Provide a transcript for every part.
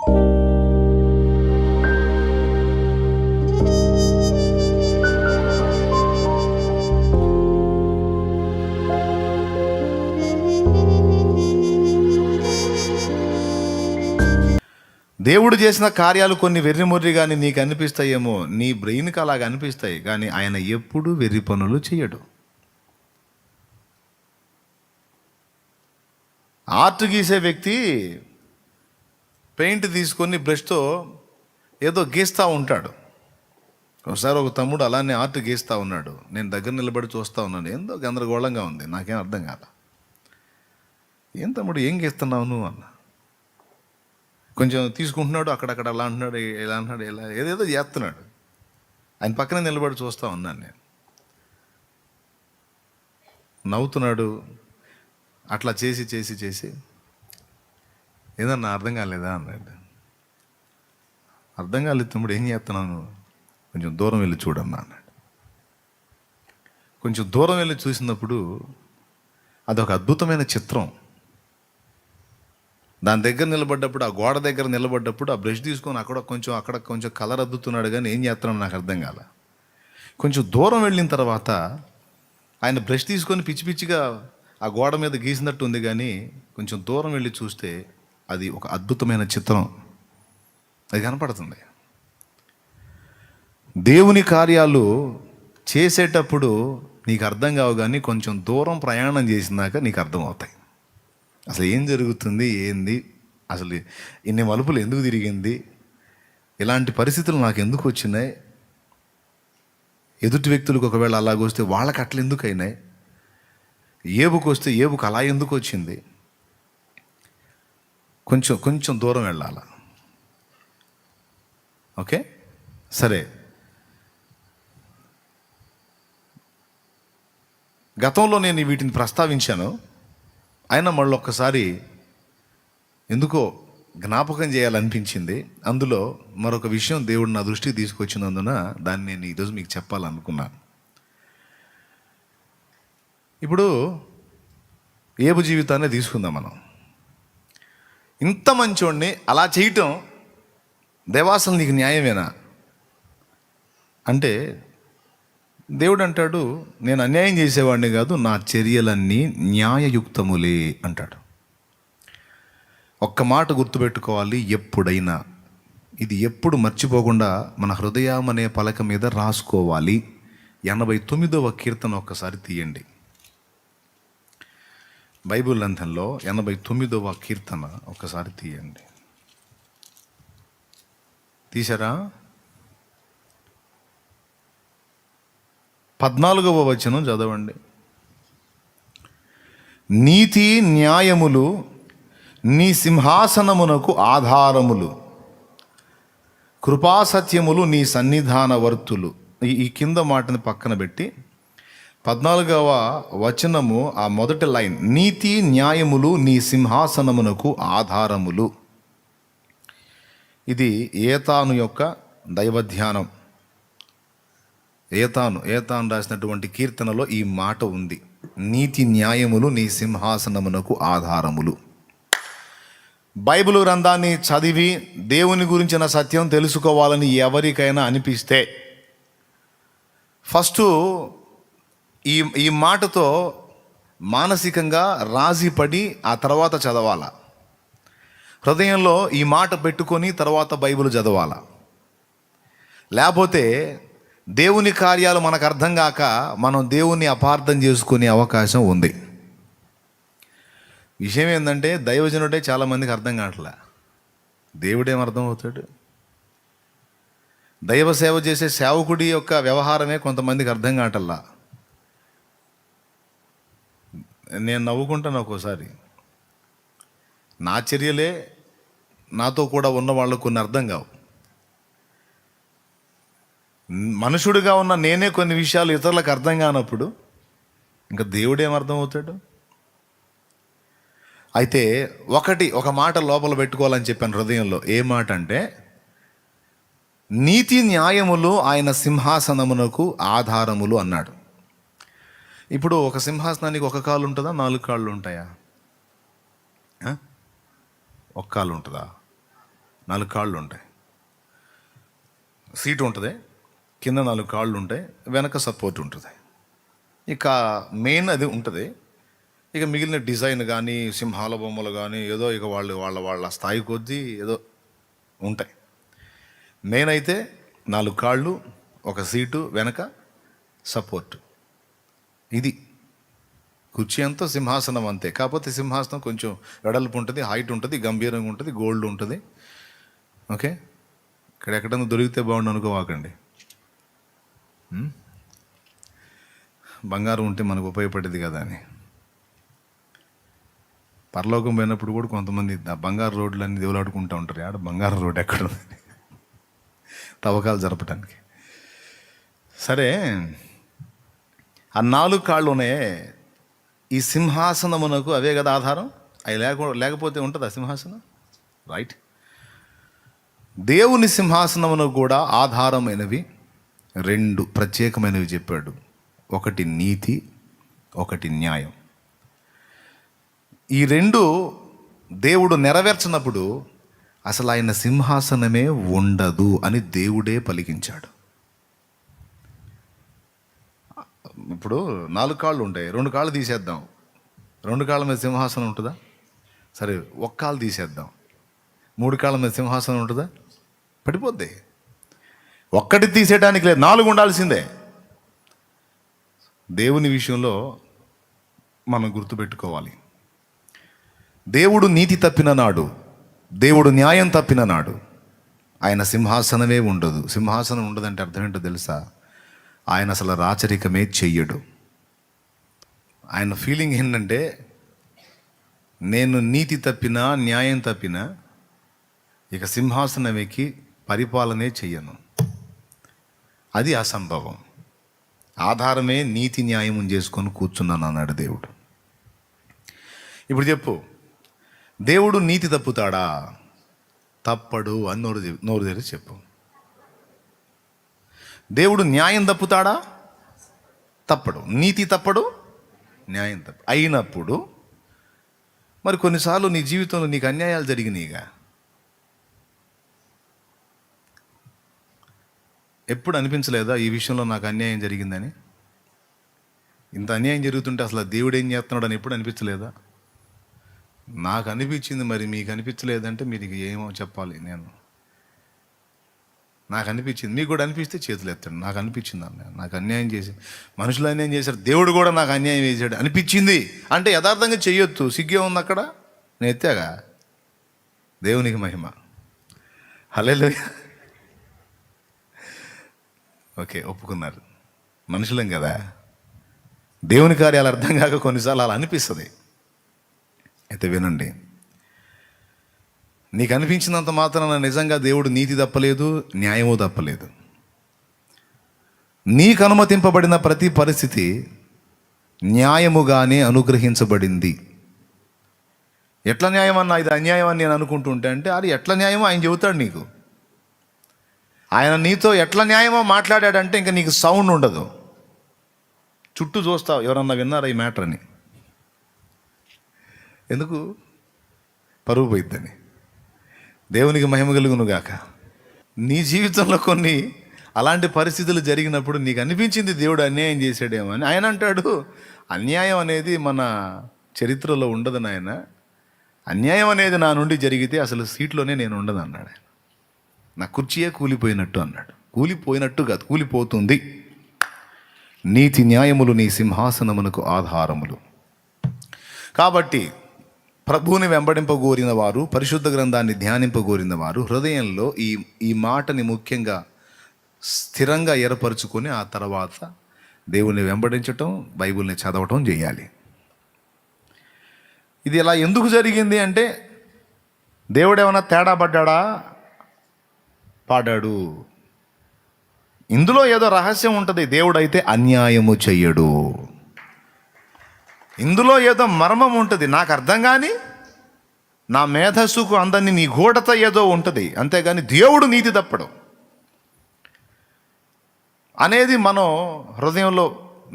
దేవుడు చేసిన కార్యాలు కొన్ని వెర్రిమొర్రి కానీ నీకు అనిపిస్తాయేమో, నీ బ్రెయిన్కి అలాగ అనిపిస్తాయి, కానీ ఆయన ఎప్పుడూ వెర్రి పనులు చేయడు. ఆర్ట్ గీసే వ్యక్తి పెయింట్ తీసుకొని బ్రష్తో ఏదో గీస్తూ ఉంటాడు. ఒకసారి ఒక తమ్ముడు అలానే ఆర్ట్ గీస్తూ ఉన్నాడు. నేను దగ్గర నిలబడి చూస్తూ ఉన్నాను. ఏందో గందరగోళంగా ఉంది, నాకేం అర్థం కాదు. ఏం తమ్ముడు ఏం గీస్తున్నావు నువ్వు అన్న. కొంచెం తీసుకుంటున్నాడు, అక్కడక్కడ అలా అంటున్నాడు, ఇలా అంటున్నాడు, ఇలా ఏదేదో చేస్తున్నాడు. ఆయన పక్కనే నిలబడి చూస్తూ ఉన్నాను నేను. నవ్వుతున్నాడు. అట్లా చేసి చేసి చేసి ఏదన్నా అర్థం కాలేదా అన్నాడు. అర్థం కాలేదు తమ్ముడు, ఏం చేస్తున్నాను, కొంచెం దూరం వెళ్ళి చూడమ్మా అన్నాడు. కొంచెం దూరం వెళ్ళి చూసినప్పుడు అదొక అద్భుతమైన చిత్రం. దాని దగ్గర నిలబడ్డప్పుడు, ఆ గోడ దగ్గర నిలబడ్డప్పుడు ఆ బ్రష్ తీసుకొని అక్కడ కొంచెం కలర్ అద్దుతున్నాడు, కానీ ఏం చేస్తున్నాడు నాకు అర్థం కాల. కొంచెం దూరం వెళ్ళిన తర్వాత ఆయన బ్రష్ తీసుకొని పిచ్చి పిచ్చిగా ఆ గోడ మీద గీసినట్టు ఉంది, కానీ కొంచెం దూరం వెళ్ళి చూస్తే అది ఒక అద్భుతమైన చిత్రం అది కనపడుతుంది. దేవుని కార్యాలు చేసేటప్పుడు నీకు అర్థం కావు, కానీ కొంచెం దూరం ప్రయాణం చేసినాక నీకు అర్థమవుతాయి. అసలు ఏం జరుగుతుంది, ఏంది, అసలు ఇన్ని మలుపులు ఎందుకు తిరిగింది, ఇలాంటి పరిస్థితులు నాకు ఎందుకు వచ్చినాయి, ఎదుటి వ్యక్తులకు ఒకవేళ అలాగొస్తే వాళ్ళకి అట్లా ఎందుకు అయినాయి, ఏబుకు వస్తే ఏబుకు అలా ఎందుకు వచ్చింది. కొంచెం దూరం వెళ్ళాల. ఓకే, సరే. గతంలో నేను వీటిని ప్రస్తావించాను, అయినా మళ్ళీ ఒక్కసారి ఎందుకో జ్ఞాపకం చేయాలనిపించింది. అందులో మరొక విషయం దేవుడు నా దృష్టికి తీసుకొచ్చినందున దాన్ని నేను ఈరోజు మీకు చెప్పాలనుకున్నాను. ఇప్పుడు ఏబు జీవితాన్ని తీసుకుందాం మనం. ఇంత మంచోడిని అలా చేయటం దేవాసలు నీకు న్యాయమేనా అంటే, దేవుడు అంటాడు, నేను అన్యాయం చేసేవాడిని కాదు, నా చర్యలన్నీ న్యాయయుక్తములే అంటాడు. ఒక్క మాట గుర్తుపెట్టుకోవాలి ఎప్పుడైనా, ఇది ఎప్పుడు మర్చిపోకుండా మన హృదయం అనే పలక మీద రాసుకోవాలి. 89వ కీర్తన ఒక్కసారి తీయండి. బైబిల్ గ్రంథంలో 89వ కీర్తన ఒక్కసారి తీయండి. తీశారా? 14వ వచనం చదవండి. నీతి న్యాయములు నీ సింహాసనమునకు ఆధారములు, కృపాసత్యములు నీ సన్నిధాన వర్తులు. ఈ కింద మాటని పక్కన పెట్టి 14వ వచనము ఆ మొదటి లైన్, నీతి న్యాయములు నీ సింహాసనమునకు ఆధారములు. ఇది ఏతాను యొక్క దైవధ్యానం. ఏతాను రాసినటువంటి కీర్తనలో ఈ మాట ఉంది, నీతి న్యాయములు నీ సింహాసనమునకు ఆధారములు. బైబిల్ గ్రంథాన్ని చదివి దేవుని గురించిన సత్యం తెలుసుకోవాలని ఎవరికైనా అనిపిస్తే ఫస్ట్ ఈ మాటతో మానసికంగా రాజీపడి ఆ తర్వాత చదవాలా. హృదయంలో ఈ మాట పెట్టుకొని తర్వాత బైబిల్ చదవాలా. లేకపోతే దేవుని కార్యాలు మనకు అర్థం కాక మనం దేవుణ్ణి అపార్థం చేసుకునే అవకాశం ఉంది. విషయం ఏంటంటే, దైవజనుడే చాలామందికి అర్థం కావట్లే. దేవుడేం అర్థం అవుతాడు? దైవ సేవ చేసే సేవకుడి యొక్క వ్యవహారమే కొంతమందికి అర్థం కావట్లా. నేను నవ్వుకుంటాను ఒక్కోసారి. నా చర్యలే నాతో కూడా ఉన్న వాళ్ళకు కొన్ని అర్థం కావు. మనుషుడిగా ఉన్న నేనే కొన్ని విషయాలు ఇతరులకు అర్థం కానప్పుడు ఇంకా దేవుడేం అర్థం అవుతాడు? అయితే ఒక మాట లోపల పెట్టుకోవాలని చెప్పాను హృదయంలో. ఏ మాట అంటే, నీతి న్యాయములు ఆయన సింహాసనమునకు ఆధారములు అన్నాడు. ఇప్పుడు ఒక సింహాసనానికి ఒక కాలు ఉంటుందా, 4 కాళ్ళు ఉంటాయా? ఒక కాలు ఉంటుందా? 4 కాళ్ళు ఉంటాయి, సీటు ఉంటుంది, కింద 4 కాళ్ళు ఉంటాయి, వెనక సపోర్ట్ ఉంటుంది. ఇక మెయిన్ అది ఉంటుంది. ఇక మిగిలిన డిజైన్ కానీ సింహాల బొమ్మలు కానీ ఏదో ఇక వాళ్ళ స్థాయి కొద్దీ ఏదో ఉంటాయి. మెయిన్ అయితే 4 కాళ్ళు, ఒక సీటు, వెనక సపోర్ట్. ఇది కుర్చీ అంతా సింహాసనం అంతే. కాకపోతే సింహాసనం కొంచెం వెడల్పు ఉంటుంది, హైట్ ఉంటుంది, గంభీరంగా ఉంటుంది, గోల్డ్ ఉంటుంది. ఓకే, ఇక్కడ ఎక్కడన్నా దొరికితే బాగుండు అనుకోవాకండి. బంగారం ఉంటే మనకు ఉపయోగపడేది కదా అని. పరలోకం పోయినప్పుడు కూడా కొంతమంది బంగారు రోడ్లన్నీ దేవులాడుకుంటూ ఉంటారు. ఆడ బంగారం రోడ్డు ఎక్కడ ఉంది తవ్వకాలు జరపడానికి. సరే, ఆ 4 కాళ్ళు ఉన్నాయే, ఈ సింహాసనమునకు అవే కదా ఆధారం. అవి లేకపోతే ఉంటుందా సింహాసనం? రైట్. దేవుని సింహాసనమునకు కూడా ఆధారమైనవి 2 ప్రత్యేకమైనవి చెప్పాడు. ఒకటి నీతి, ఒకటి న్యాయం. ఈ 2 దేవుడు నెరవేర్చినప్పుడు అసలు ఆయన సింహాసనమే ఉండదు అని దేవుడే పలికించాడు. ఇప్పుడు 4 కాళ్ళు ఉంటాయి, 2 కాళ్ళు తీసేద్దాం. 2 కాళ్ళ మీద సింహాసనం ఉంటుందా? సరే, 1 కాలు తీసేద్దాం. 3 కాళ్ళ మీద సింహాసనం ఉంటుందా? పడిపోద్ది. ఒక్కటి తీసేయడానికి లేదు, 4 ఉండాల్సిందే. దేవుని విషయంలో మనం గుర్తుపెట్టుకోవాలి, దేవుడు నీతి తప్పిన నాడు, దేవుడు న్యాయం తప్పిన నాడు ఆయన సింహాసనమే ఉండదు. సింహాసనం ఉండదంటే అర్థం ఏంటో తెలుసా? ఆయన అసలు రాచరికమే చెయ్యడు. ఆయన ఫీలింగ్ ఏంటంటే, నేను నీతి తప్పినా న్యాయం తప్పినా ఇక సింహాసనం ఎక్కి పరిపాలనే చెయ్యను. అది అసంభవం. ఆధారమే నీతి న్యాయం చేసుకొని కూర్చున్నాను అన్నాడు దేవుడు. ఇప్పుడు చెప్పు, దేవుడు నీతి తప్పుతాడా? తప్పడు అని నోరు తెరిచి చెప్పు. దేవుడు న్యాయం తప్పుతాడా? తప్పడు. నీతి తప్పడు, న్యాయం తప్పు. అయినప్పుడు మరి కొన్నిసార్లు నీ జీవితంలో నీకు అన్యాయాలు జరిగినాయిగా. ఎప్పుడు అనిపించలేదా ఈ విషయంలో నాకు అన్యాయం జరిగిందని? ఇంత అన్యాయం జరుగుతుంటే అసలు దేవుడు ఏం చేస్తున్నాడు అని ఎప్పుడు అనిపించలేదా? నాకు అనిపించింది, మరి మీకు అనిపించలేదంటే మీరు ఏమో చెప్పాలి. నాకు అనిపించింది, మీకు కూడా అనిపిస్తే చేతులు ఎత్తండి. నాకు అనిపించింది అన్న, నాకు అన్యాయం చేసి మనుషులు అన్యాయం చేశారు, దేవుడు కూడా నాకు అన్యాయం చేశాడు అనిపించింది అంటే యథార్థంగా చెయ్యొద్దు. సిగ్గే ఉంది అక్కడ, నేను ఎత్తాగా. దేవునికి మహిమ. హల్లెలూయా. ఓకే, ఒప్పుకున్నారు. మనుషులం కదా, దేవుని కార్యాలు అర్థం కాక కొన్నిసార్లు అలా అనిపిస్తుంది. అయితే వినండి, నీకు అనిపించినంత మాత్రాన నిజంగా దేవుడు నీతి తప్పలేదు, న్యాయము తప్పలేదు. నీకు అనుమతింపబడిన ప్రతి పరిస్థితి న్యాయముగానే అనుగ్రహించబడింది. ఎట్లా న్యాయం అన్నా ఇది అన్యాయం అని నేను అనుకుంటుంటే అంటే అది ఎట్లా న్యాయమో ఆయన చెబుతాడు నీకు. ఆయన నీతో ఎట్లా న్యాయమో మాట్లాడాడంటే ఇంకా నీకు సౌండ్ ఉండదు. చుట్టూ చూస్తావు, ఎవరన్నా విన్నారా ఈ మ్యాటర్ అని. ఎందుకు? పరువు పోయిద్దని. దేవునికి మహిమ కలుగును గాక. నీ జీవితంలో కొన్ని అలాంటి పరిస్థితులు జరిగినప్పుడు నీకు అనిపించింది దేవుడు అన్యాయం చేశాడేమో అని. ఆయన అంటాడు, అన్యాయం అనేది మన చరిత్రలో ఉండదు నాయన. అన్యాయం అనేది నా నుండి జరిగితే అసలు సీట్లోనే నేను ఉండదు అన్నాడు. నా కుర్చీయే కూలిపోయినట్టు అన్నాడు. కూలిపోయినట్టు కాదు, కూలిపోతుంది. నీతి న్యాయములు నీ సింహాసనమునకు ఆధారములు. కాబట్టి ప్రభువుని వెంబడింపగోరిన వారు, పరిశుద్ధ గ్రంథాన్ని ధ్యానింపగోరిన వారు హృదయంలో ఈ మాటని ముఖ్యంగా స్థిరంగా ఏర్పరచుకొని ఆ తర్వాత దేవుని వెంబడించటం, బైబిల్ని చదవటం చేయాలి. ఇది ఇలా ఎందుకు జరిగింది అంటే, దేవుడు ఏమైనా తేడా పడ్డాడా? పాడాడు. ఇందులో ఏదో రహస్యం ఉంటుంది. దేవుడైతే అన్యాయము చెయ్యడు. ఇందులో ఏదో మర్మం ఉంటుంది, నాకు అర్థం కాని, నా మేధస్సుకు అందని నీ గూఢత ఏదో ఉంటుంది. అంతేగాని దేవుడు నీతి తప్పడు అనేది మనం హృదయంలో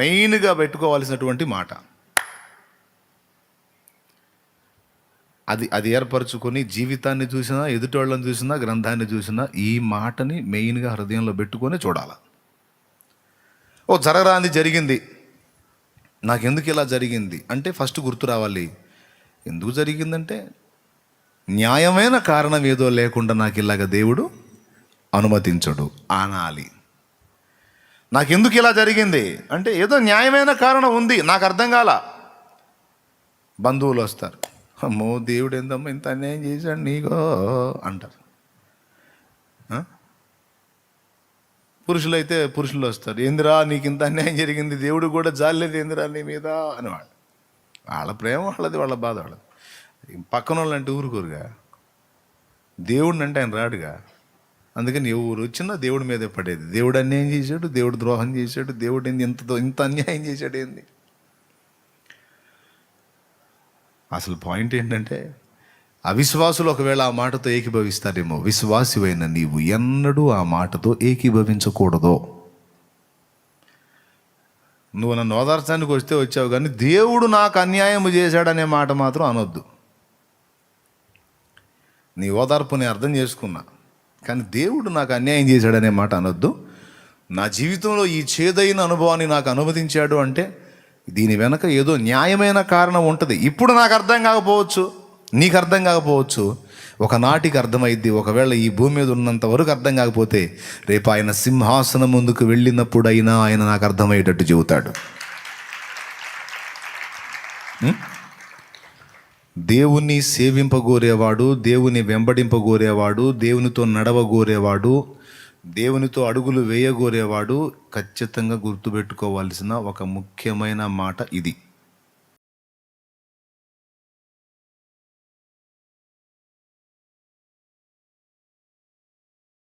మెయిన్గా పెట్టుకోవాల్సినటువంటి మాట. అది ఏర్పరచుకొని జీవితాన్ని చూసినా, ఎదుటోళ్ళని చూసినా, గ్రంథాన్ని చూసినా ఈ మాటని మెయిన్గా హృదయంలో పెట్టుకొని చూడాలి. ఓ జరగరాంది జరిగింది, నాకెందుకు ఇలా జరిగింది అంటే ఫస్ట్ గుర్తు రావాలి. ఎందుకు జరిగిందంటే న్యాయమైన కారణం ఏదో లేకుండా నాకు ఇలాగ దేవుడు అనుమతించడు అనాలి. నాకెందుకు ఇలా జరిగింది అంటే ఏదో న్యాయమైన కారణం ఉంది, నాకు అర్థం కాల. బంధువులు వస్తారు, అమ్మో దేవుడు ఏందమ్మా ఇంత అన్యాయం చేశాడు నీకో అంటారు. పురుషులైతే పురుషులు వస్తారు, ఏందిరా నీకు ఇంత అన్యాయం జరిగింది, దేవుడు కూడా జాలేదు ఏందిరా నీ మీద అనేవాడు. వాళ్ళ ప్రేమ వాళ్ళది, వాళ్ళ బాధ వాళ్ళది. పక్కన వాళ్ళు అంటే ఊరుకోరుగా, దేవుడిని అంటే ఆయన రాడుగా. అందుకని ఎవరు వచ్చినా దేవుడి మీదే పడేది. దేవుడు అన్యాయం చేశాడు, దేవుడు ద్రోహం చేశాడు, దేవుడు ఏంది ఇంత అన్యాయం చేశాడు ఏంది. అసలు పాయింట్ ఏంటంటే అవిశ్వాసులు ఒకవేళ ఆ మాటతో ఏకీభవిస్తారేమో, విశ్వాసివైన నీవు ఎన్నడూ ఆ మాటతో ఏకీభవించకూడదు. నువ్వు నన్ను ఓదార్చడానికి వస్తే వచ్చావు, కానీ దేవుడు నాకు అన్యాయం చేశాడనే మాట మాత్రం అనొద్దు. నీ ఓదార్పు నేను అర్థం చేసుకున్నా, కానీ దేవుడు నాకు అన్యాయం చేశాడనే మాట అనొద్దు. నా జీవితంలో ఈ చేదైన అనుభవాన్ని నాకు అనుమతించాడు అంటే దీని వెనక ఏదో న్యాయమైన కారణం ఉంటుంది. ఇప్పుడు నాకు అర్థం కాకపోవచ్చు, నీకు అర్థం కాకపోవచ్చు, ఒకనాటికి అర్థమైద్ది. ఒకవేళ ఈ భూమి మీద ఉన్నంత వరకు అర్థం కాకపోతే రేపు ఆయన సింహాసనం ముందుకు వెళ్ళినప్పుడైనా ఆయన నాకు అర్థమయ్యేటట్టు చెబుతాడు. దేవుని సేవింపగోరేవాడు, దేవుని వెంబడింపగోరేవాడు, దేవునితో నడవగోరేవాడు, దేవునితో అడుగులు వేయగోరేవాడు ఖచ్చితంగా గుర్తుపెట్టుకోవాల్సిన ఒక ముఖ్యమైన మాట ఇది.